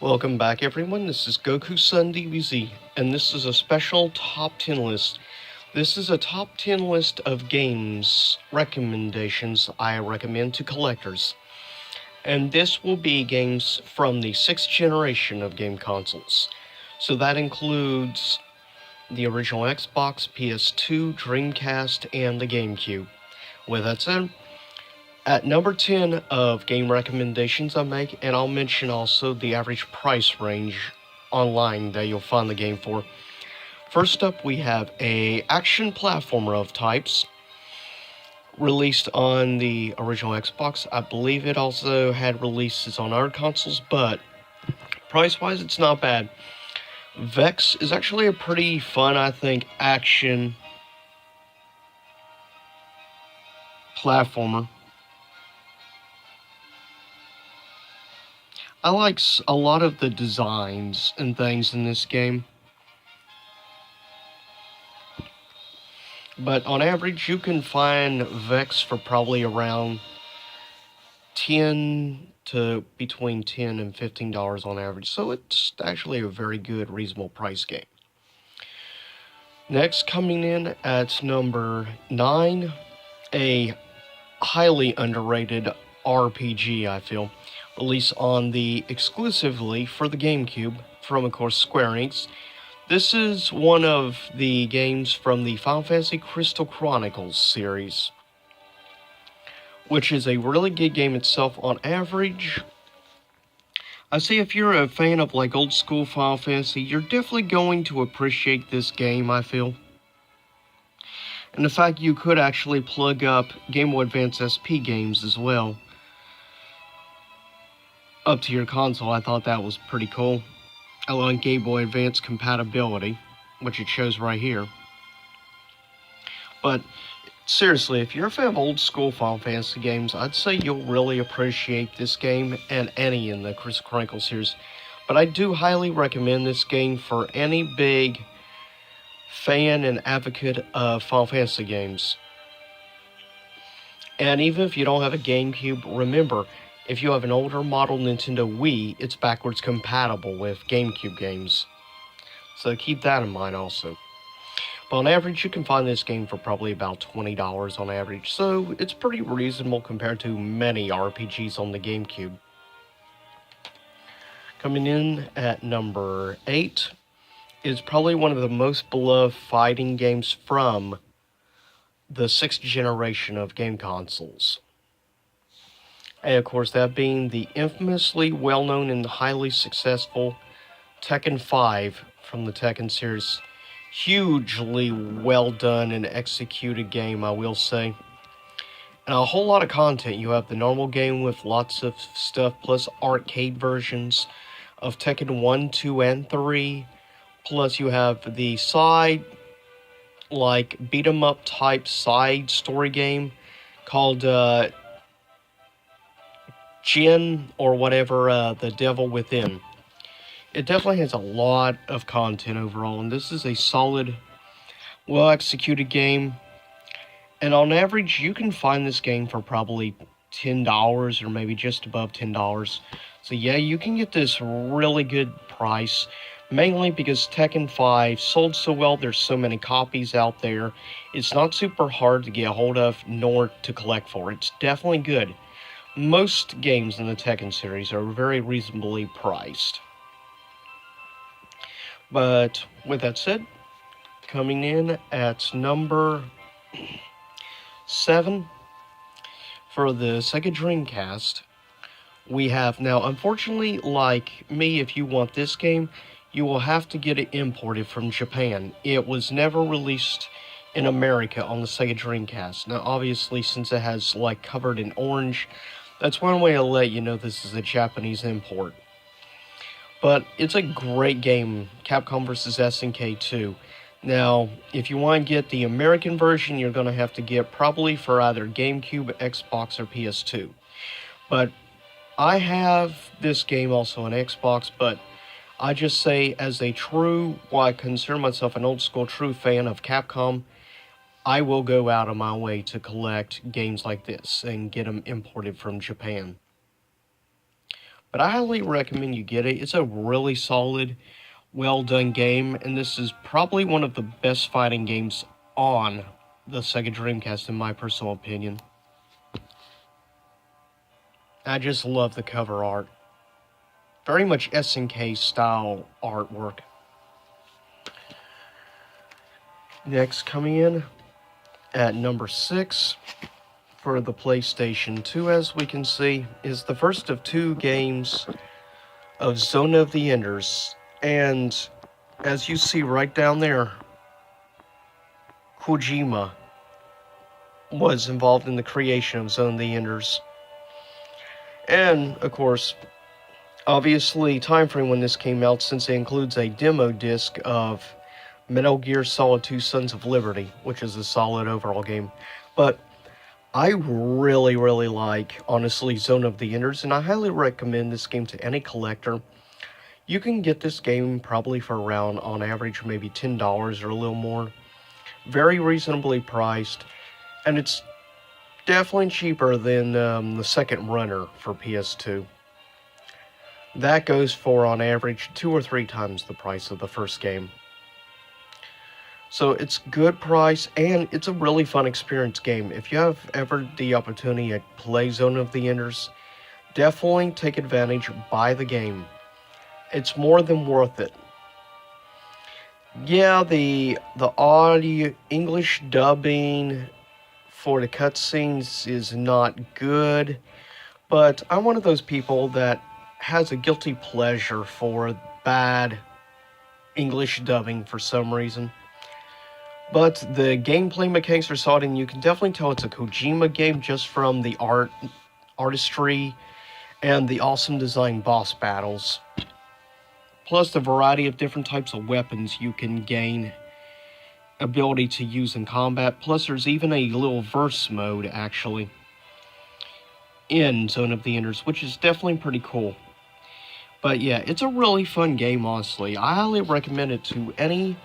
Welcome back, everyone. This is Goku Sun DBZ, and this is a special top 10 list. This is a top 10 list of games recommendations I recommend to collectors. And this will be games from the 6th generation of game consoles. So that includes the original Xbox, PS2, Dreamcast, and the GameCube. With that said, at number 10 of game recommendations I make, and I'll mention also the average price range online that you'll find the game for. First up, we have a action platformer of types, released on the original Xbox. I believe it also had releases on other consoles, but price-wise, it's not bad. Vex is actually a pretty fun, I think, action platformer. I like a lot of the designs and things in this game. But on average, you can find Vex for probably around 10 to between $10 and $15 on average. So it's actually a very good, reasonable price game. Next, coming in at number 9, a highly underrated RPG, I feel, released on the exclusively for the GameCube from, of course, Square Enix. This is one of the games from the Final Fantasy Crystal Chronicles series, which is a really good game itself. On average, I say if you're a fan of like old school Final Fantasy, you're definitely going to appreciate this game, I feel. And the fact you could actually plug up Game Boy Advance SP games as well up to your console, I thought that was pretty cool. Allowing Game Boy Advance compatibility, which it shows right here. But seriously, if you're a fan of old school Final Fantasy games, I'd say you'll really appreciate this game and any in the Crystal Chronicles series. But I do highly recommend this game for any big fan and advocate of Final Fantasy games. And even if you don't have a GameCube, remember, if you have an older model Nintendo Wii, it's backwards compatible with GameCube games. So keep that in mind also. But on average, you can find this game for probably about $20 on average, so it's pretty reasonable compared to many RPGs on the GameCube. Coming in at number 8 is probably one of the most beloved fighting games from the 6th generation of game consoles. And of course, that being the infamously well-known and highly successful Tekken 5 from the Tekken series. Hugely well done and executed game, I will say. And a whole lot of content. You have the normal game with lots of stuff, plus arcade versions of Tekken 1, 2, and 3. Plus you have the side, like, beat-em-up type side story game called Jin, or whatever, The Devil Within. It definitely has a lot of content overall, and this is a solid, well-executed game. And on average, you can find this game for probably $10 or maybe just above $10. So yeah, you can get this really good price, mainly because Tekken 5 sold so well, there's so many copies out there. It's not super hard to get a hold of, nor to collect for. It's definitely good. Most games in the Tekken series are very reasonably priced. But with that said, coming in at number 7 for the Sega Dreamcast, we have now, unfortunately, like me, if you want this game, you will have to get it imported from Japan. It was never released in America on the Sega Dreamcast. Now, obviously, since it has, like, covered in orange, that's one way to let you know this is a Japanese import. But it's a great game, Capcom vs. SNK 2. Now, if you want to get the American version, you're going to have to get probably for either GameCube, Xbox, or PS2. But I have this game also on Xbox, but I just say as a true, well, I consider myself an old school true fan of Capcom, I will go out of my way to collect games like this and get them imported from Japan. but I highly recommend you get it. It's a really solid, well done game, and this is probably one of the best fighting games on the Sega Dreamcast, in my personal opinion. I just love the cover art. Very much SNK style artwork. Next, coming in at number 6 for the PlayStation 2, as we can see, is the first of 2 games of Zone of the Enders. And as you see right down there, Kojima was involved in the creation of Zone of the Enders. And, of course, obviously, time frame when this came out, since it includes a demo disc of Metal Gear Solid 2 Sons of Liberty, which is a solid overall game. But I really, really like, honestly, Zone of the Enders, and I highly recommend this game to any collector. You can get this game probably for around, on average, maybe $10 or a little more. Very reasonably priced, and it's definitely cheaper than the second runner for PS2. That goes for, on average, 2 or 3 times the price of the first game. So it's good price, and it's a really fun experience game. If you have ever the opportunity to play Zone of the Enders, definitely take advantage, buy the game. It's more than worth it. Yeah, the audio, English dubbing for the cutscenes is not good, but I'm one of those people that has a guilty pleasure for bad English dubbing for some reason. But the gameplay mechanics are solid, and you can definitely tell it's a Kojima game just from the artistry, and the awesome design boss battles. Plus the variety of different types of weapons you can gain ability to use in combat. Plus there's even a little verse mode, actually, in Zone of the Enders, which is definitely pretty cool. But yeah, it's a really fun game, honestly. I highly recommend it to any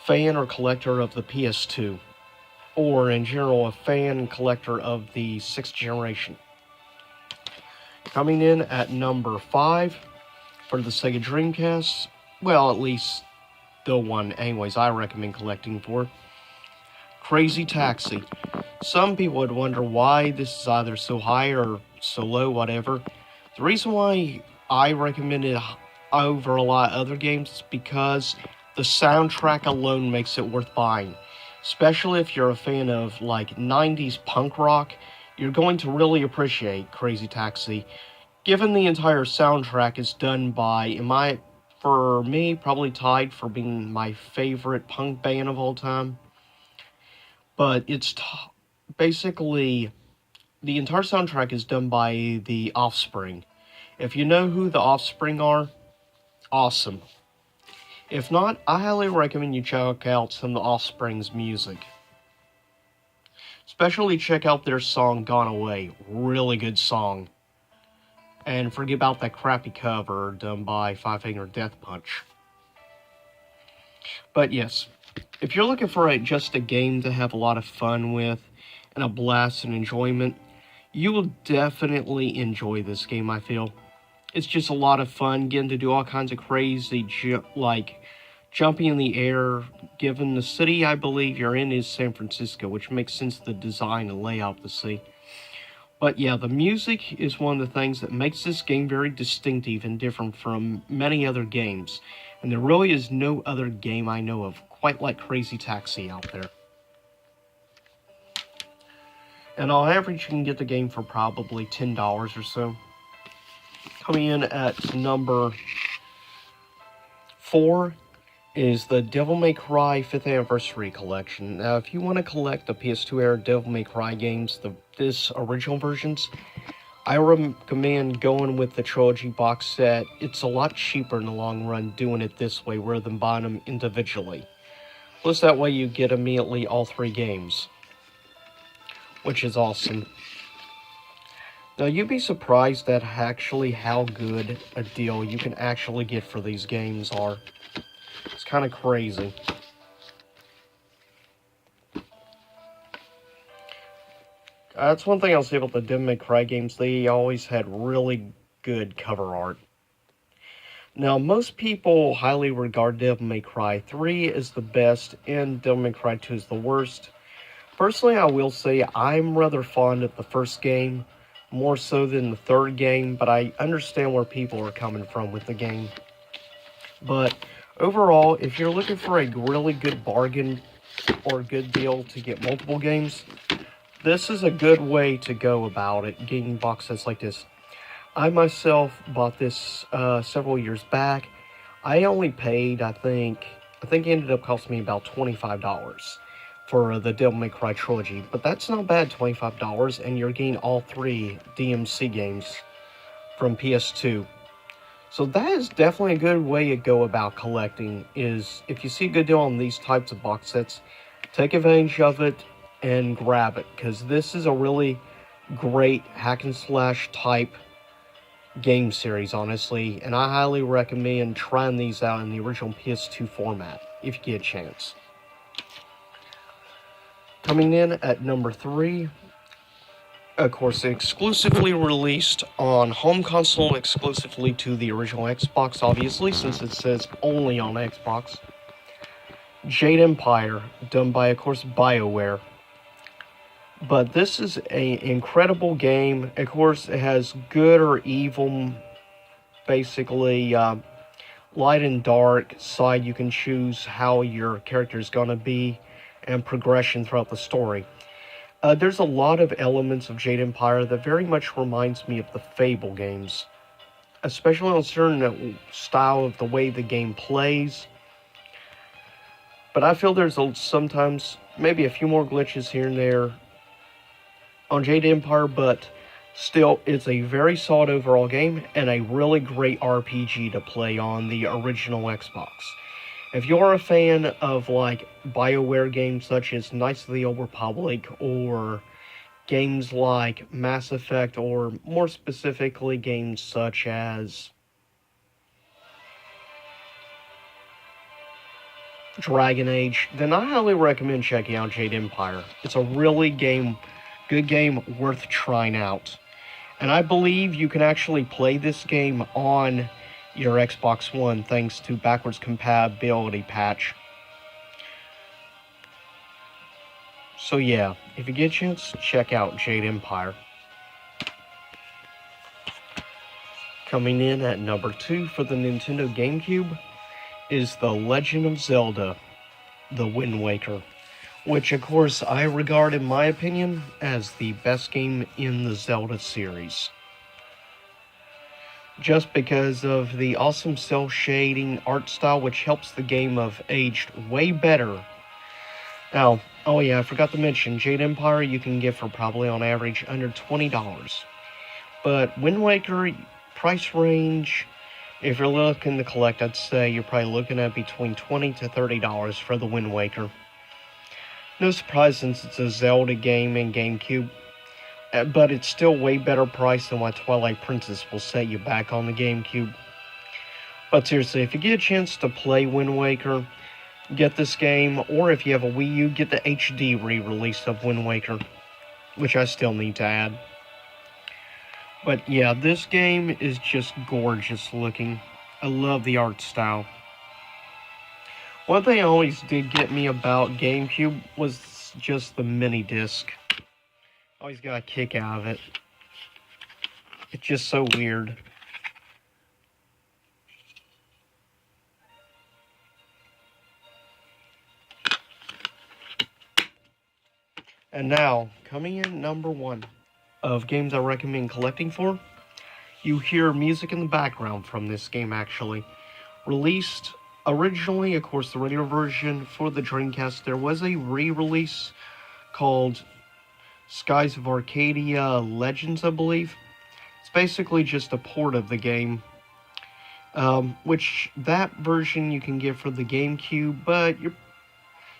fan or collector of the PS2, or in general a fan and collector of the 6th generation. Coming in at number 5 for the Sega Dreamcast, well, at least the one anyways I recommend collecting for, Crazy Taxi. Some people would wonder why this is either so high or so low, whatever. The reason why I recommend it over a lot of other games is because the soundtrack alone makes it worth buying. Especially if you're a fan of, like, 90s punk rock, you're going to really appreciate Crazy Taxi. Given the entire soundtrack is done by, for me, probably tied for being my favorite punk band of all time. But it's basically, the entire soundtrack is done by The Offspring. If you know who The Offspring are, awesome. If not, I highly recommend you check out some of The Offspring's music. Especially check out their song, Gone Away. Really good song. And forget about that crappy cover done by Five Finger Death Punch. But yes, if you're looking for just a game to have a lot of fun with, and a blast and enjoyment, you will definitely enjoy this game, I feel. It's just a lot of fun, getting to do all kinds of crazy, like jumping in the air, given the city I believe you're in is San Francisco, which makes sense, the design and layout of the city. But yeah, the music is one of the things that makes this game very distinctive and different from many other games. And there really is no other game I know of quite like Crazy Taxi out there. And on average, you can get the game for probably $10 or so. Coming in at number 4 is the Devil May Cry 5th Anniversary Collection. Now, if you want to collect the PS2 era Devil May Cry games, this original versions, I recommend going with the trilogy box set. It's a lot cheaper in the long run doing it this way rather than buying them individually. Plus, that way you get immediately all 3 games, which is awesome. Now, you'd be surprised at actually how good a deal you can actually get for these games are. It's kind of crazy. That's one thing I'll say about the Devil May Cry games. They always had really good cover art. Now, most people highly regard Devil May Cry 3 as the best and Devil May Cry 2 is the worst. Personally, I will say I'm rather fond of the first game, more so than the third game, but I understand where people are coming from with the game. But overall, if you're looking for a really good bargain or a good deal to get multiple games, this is a good way to go about it, getting box sets like this. I myself bought this several years back. I only paid, I think it ended up costing me about $25 for the Devil May Cry trilogy. But that's not bad, $25, and you're getting all 3 DMC games from PS2. So that is definitely a good way to go about collecting, is if you see a good deal on these types of box sets, take advantage of it and grab it, because this is a really great hack and slash type game series, honestly, and I highly recommend trying these out in the original PS2 format, if you get a chance. Coming in at number 3, of course, exclusively released on home console, exclusively to the original Xbox, obviously, since it says only on Xbox. Jade Empire, done by, of course, BioWare. But this is an incredible game. Of course, it has good or evil, basically, light and dark side. You can choose how your character is going to be and progression throughout the story. There's a lot of elements of Jade Empire that very much reminds me of the Fable games, especially on certain style of the way the game plays. But I feel there's sometimes maybe a few more glitches here and there on Jade Empire, but still, it's a very solid overall game and a really great RPG to play on the original Xbox. If you're a fan of like BioWare games such as Knights of the Old Republic or games like Mass Effect, or more specifically games such as Dragon Age, then I highly recommend checking out Jade Empire. It's a really good game worth trying out. And I believe you can actually play this game on your Xbox One thanks to backwards compatibility patch. So yeah, if you get a chance, check out Jade Empire. Coming in at number 2 for the Nintendo GameCube is The Legend of Zelda, The Wind Waker, which of course I regard, in my opinion, as the best game in the Zelda series. Just because of the awesome cel-shading art style, which helps the game have aged way better. Now, oh yeah, I forgot to mention, Jade Empire you can get for probably on average under $20. But Wind Waker, price range, if you're looking to collect, I'd say you're probably looking at between $20 to $30 for the Wind Waker. No surprise since it's a Zelda game in GameCube, but it's still way better priced than what Twilight Princess will set you back on the GameCube. But seriously, if you get a chance to play Wind Waker, get this game, or if you have a Wii U, get the HD re-release of Wind Waker, which I still need to add. But yeah, this game is just gorgeous looking. I love the art style. One thing always did get me about GameCube was just the mini disc. Always got a kick out of it. It's just so weird. And now, coming in number 1 of games I recommend collecting for, you hear music in the background from this game actually. Released originally, of course, the regular version for the Dreamcast. There was a re-release called Skies of Arcadia Legends, I believe. It's basically just a port of the game, which that version you can get for the GameCube, but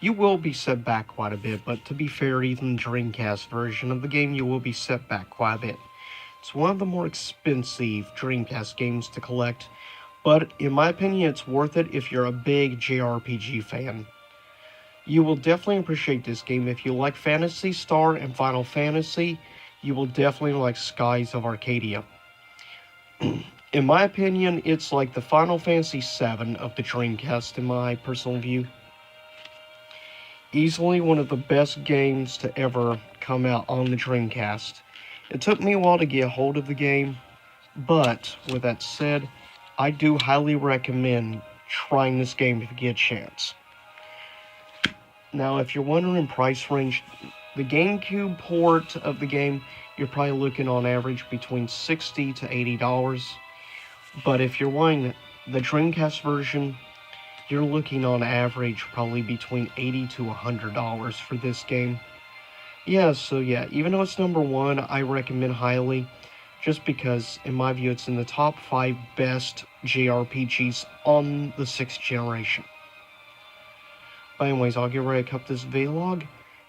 you will be set back quite a bit. But to be fair, even the Dreamcast version of the game, you will be set back quite a bit. It's one of the more expensive Dreamcast games to collect, but in my opinion, it's worth it if you're a big JRPG fan. You will definitely appreciate this game. If you like Phantasy Star and Final Fantasy, you will definitely like Skies of Arcadia. In my opinion, it's like the Final Fantasy VII of the Dreamcast, in my personal view. Easily one of the best games to ever come out on the Dreamcast. It took me a while to get a hold of the game, but with that said, I do highly recommend trying this game if you get a chance. Now, if you're wondering price range, the GameCube port of the game, you're probably looking on average between $60 to $80. But if you're wanting the Dreamcast version, you're looking on average probably between $80 to $100 for this game. Yeah, even though it's number one, I recommend highly, just because, in my view, it's in the top 5 best JRPGs on the 6th generation. But anyways, I'll get ready to cut this vlog,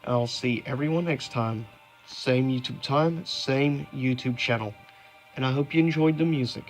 and I'll see everyone next time. Same YouTube time, same YouTube channel. And I hope you enjoyed the music.